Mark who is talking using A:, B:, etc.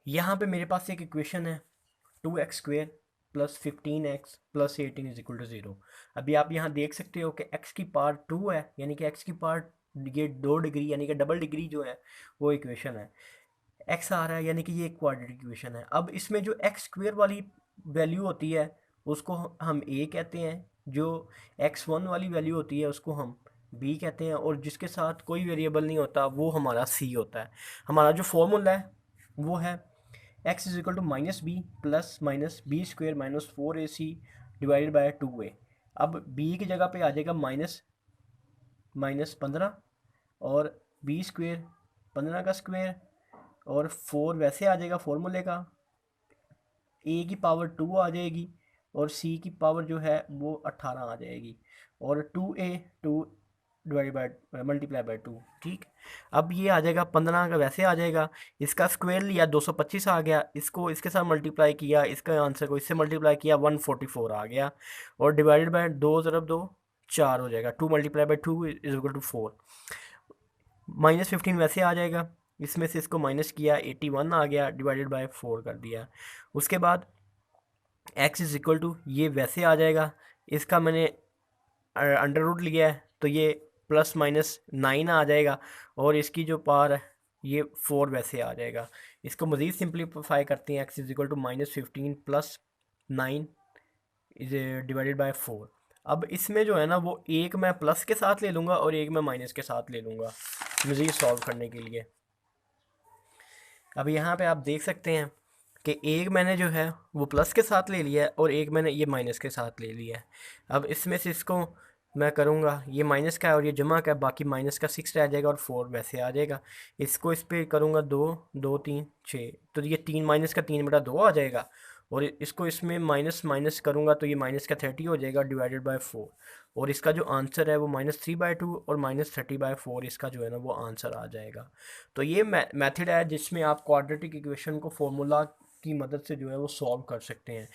A: यहाँ पे मेरे पास एक इक्वेशन है 2x² plus 15x plus 18 is equal to 0। अभी आप यहाँ देख सकते हो कि x की पावर 2 है, यानी कि x की पावर ये 2 डिग्री यानी कि डबल डिग्री जो है वो इक्वेशन है। x आ रहा है यानी कि ये एक क्वाड्रेटिक इक्वेशन है। अब इसमें जो x² वाली वैल्यू होती है उसको हम a कहते हैं, जो x1 वाली वैल्यू होती है उसको हम b कहते हैं, और जिसके साथ कोई वेरिएबल नहीं होता वो हमारा c होता है। हमारा जो फॉर्मूला है वो है x is equal to minus B plus minus B square minus 4ac divided by 2a। अब b की जगह पे आ जाएगा माइनस माइनस 15, और बी स्क्वेयर 15 का स्क्वेयर, और 4 वैसे आ जाएगा फॉर्मूले का, ए की पावर 2 आ जाएगी, और सी की पावर जो है वो 18 आ जाएगी, और 2 डिवाइड बाई मल्टीप्लाई बाई 2। ठीक, अब ये आ जाएगा 15 का वैसे आ जाएगा, इसका स्क्वायर लिया 225 आ गया, इसको इसके साथ मल्टीप्लाई किया, इसका आंसर को इससे मल्टीप्लाई किया 144 आ गया, और डिवाइडेड बाई 2 ज़रब 2 4 हो जाएगा, 2 multiply by 2 is equal to 4। -15 वैसे आ जाएगा, इसमें से इसको माइनस किया 81 आ गया, डिवाइडेड बाय 4 कर दिया। उसके बाद x इज इक्वल टू ये वैसे आ जाएगा, इसका मैंने अंडर रूट लिया है तो ये प्लस माइनस 9 आ जाएगा, और इसकी जो पावर है ये 4 वैसे आ जाएगा। इसको मज़ीद सिंप्लीफाई करते हैं, x is equal to -15 plus 9 is divided by 4। अब इसमें जो है ना वो एक मैं प्लस के साथ ले लूँगा और एक मैं माइनस के साथ ले लूँगा मज़ीद सॉल्व करने के लिए। अब यहाँ पे आप देख सकते हैं कि एक मैंने जो है वो प्लस के साथ ले लिया है और एक मैंने ये माइनस के साथ ले लिया है। अब इसमें से इसको मैं करूँगा, ये माइनस का है और ये जमा का है, बाकी माइनस का 6 रह जाएगा और 4 वैसे आ जाएगा। इसको इस पर करूँगा 2 2 3 6, तो ये 3 माइनस का 3/2 आ जाएगा, और इसको इसमें माइनस माइनस करूँगा तो ये माइनस का 30 हो जाएगा डिवाइडेड बाय 4, और इसका जो आंसर है वो -3/2 और -30/4 इसका जो है ना वो आंसर आ जाएगा। तो ये मेथड है जिसमें आप क्वाड्रेटिक इक्वेशन को फॉर्मूला की मदद से जो है वो सॉल्व कर सकते हैं।